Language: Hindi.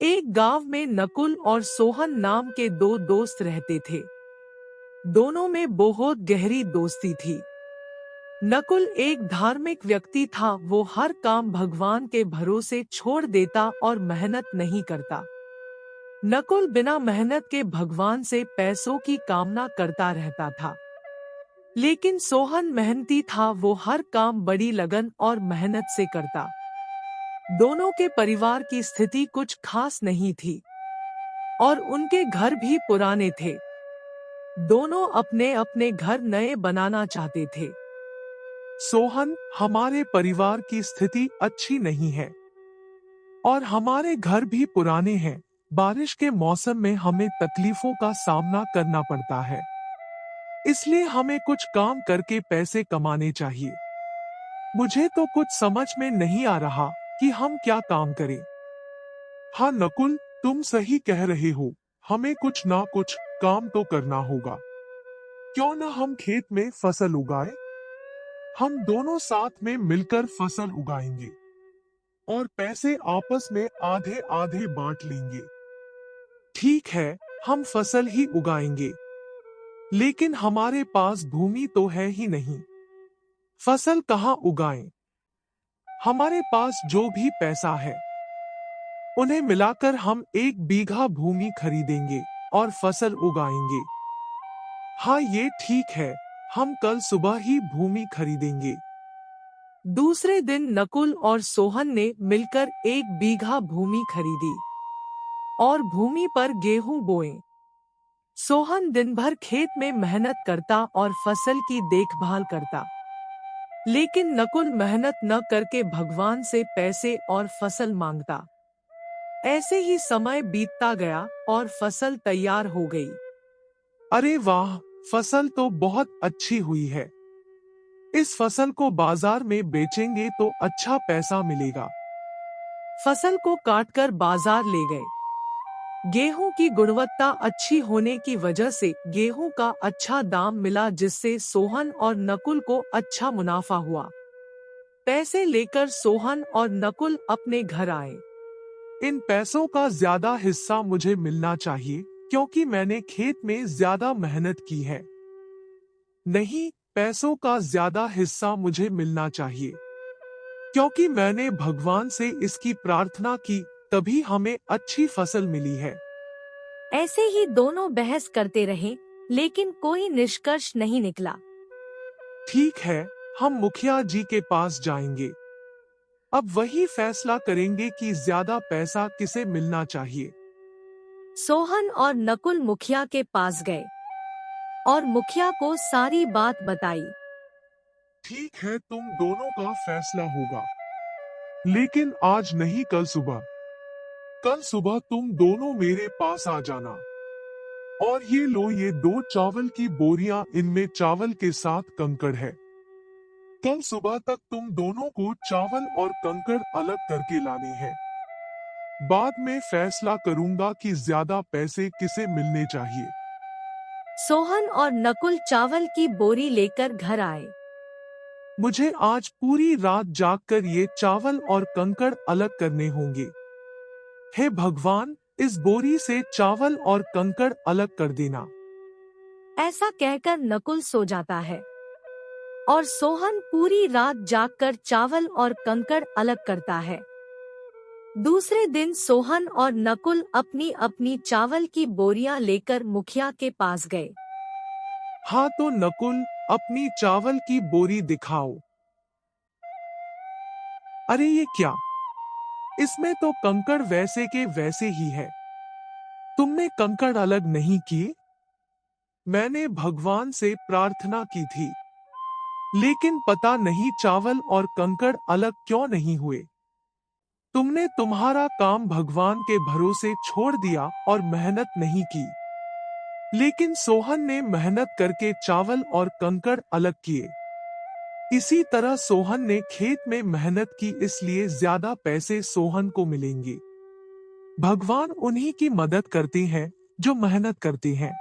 एक गांव में नकुल और सोहन नाम के दो दोस्त रहते थे। दोनों में बहुत गहरी दोस्ती थी। नकुल एक धार्मिक व्यक्ति था। वो हर काम भगवान के भरोसे छोड़ देता और मेहनत नहीं करता। नकुल बिना मेहनत के भगवान से पैसों की कामना करता रहता था। लेकिन सोहन मेहनती था। वो हर काम बड़ी लगन और मेहनत से करता। दोनों के परिवार की स्थिति कुछ खास नहीं थी और उनके घर भी पुराने थे। दोनों अपने अपने घर नए बनाना चाहते थे। सोहन, हमारे परिवार की स्थिति अच्छी नहीं है और हमारे घर भी पुराने हैं। बारिश के मौसम में हमें तकलीफों का सामना करना पड़ता है, इसलिए हमें कुछ काम करके पैसे कमाने चाहिए। मुझे तो कुछ समझ में नहीं आ रहा कि हम क्या काम करें। हाँ नकुल, तुम सही कह रहे हो। हमें कुछ ना कुछ काम तो करना होगा। क्यों ना हम खेत में फसल उगाए। हम दोनों साथ में मिलकर फसल उगाएंगे और पैसे आपस में आधे आधे बांट लेंगे। ठीक है, हम फसल ही उगाएंगे, लेकिन हमारे पास भूमि तो है ही नहीं। फसल कहाँ उगाएं? हमारे पास जो भी पैसा है उन्हें मिलाकर हम 1 बीघा भूमि खरीदेंगे और फसल उगाएंगे। हाँ, ये ठीक है। हम कल सुबह ही भूमि खरीदेंगे। दूसरे दिन नकुल और सोहन ने मिलकर 1 बीघा भूमि खरीदी और भूमि पर गेहूं बोए। सोहन दिन भर खेत में मेहनत करता और फसल की देखभाल करता। लेकिन नकुल मेहनत न करके भगवान से पैसे और फसल मांगता। ऐसे ही समय बीतता गया और फसल तैयार हो गई। अरे वाह, फसल तो बहुत अच्छी हुई है। इस फसल को बाजार में बेचेंगे तो अच्छा पैसा मिलेगा। फसल को काटकर बाजार ले गए। गेहूं की गुणवत्ता अच्छी होने की वजह से गेहूं का अच्छा दाम मिला, जिससे सोहन और नकुल को अच्छा मुनाफा हुआ। पैसे लेकर सोहन और नकुल अपने घर आए। इन पैसों का ज्यादा हिस्सा मुझे मिलना चाहिए, क्योंकि मैंने खेत में ज्यादा मेहनत की है। नहीं, पैसों का ज्यादा हिस्सा मुझे मिलना चाहिए, क्योंकि मैंने भगवान से इसकी प्रार्थना की, तभी हमें अच्छी फसल मिली है। ऐसे ही दोनों बहस करते रहे, लेकिन कोई निष्कर्ष नहीं निकला। ठीक है, हम मुखिया जी के पास जाएंगे। अब वही फैसला करेंगे कि ज्यादा पैसा किसे मिलना चाहिए। सोहन और नकुल मुखिया के पास गए और मुखिया को सारी बात बताई। ठीक है, तुम दोनों का फैसला होगा, लेकिन आज नहीं, कल सुबह। कल सुबह तुम दोनों मेरे पास आ जाना। और ये लो, ये 2 चावल की बोरियां, इनमें चावल के साथ कंकड़ है। कल सुबह तक तुम दोनों को चावल और कंकड़ अलग करके लाने हैं। बाद में फैसला करूंगा कि ज्यादा पैसे किसे मिलने चाहिए। सोहन और नकुल चावल की बोरी लेकर घर आए। मुझे आज पूरी रात जागकर ये चावल और कंकड़ अलग करने होंगे। हे भगवान, इस बोरी से चावल और कंकड़ अलग कर देना। ऐसा कहकर नकुल सो जाता है और सोहन पूरी रात जागकर चावल और कंकड़ अलग करता है। दूसरे दिन सोहन और नकुल अपनी अपनी चावल की बोरियां लेकर मुखिया के पास गए। हाँ तो नकुल, अपनी चावल की बोरी दिखाओ। अरे ये क्या? इसमें तो कंकड़ वैसे के वैसे ही है। तुमने कंकड़ अलग नहीं किए? मैंने भगवान से प्रार्थना की थी, लेकिन पता नहीं चावल और कंकड़ अलग क्यों नहीं हुए। तुमने तुम्हारा काम भगवान के भरोसे छोड़ दिया और मेहनत नहीं की। लेकिन सोहन ने मेहनत करके चावल और कंकड़ अलग किए। इसी तरह सोहन ने खेत में मेहनत की, इसलिए ज्यादा पैसे सोहन को मिलेंगे। भगवान उन्हीं की मदद करते हैं जो मेहनत करते हैं।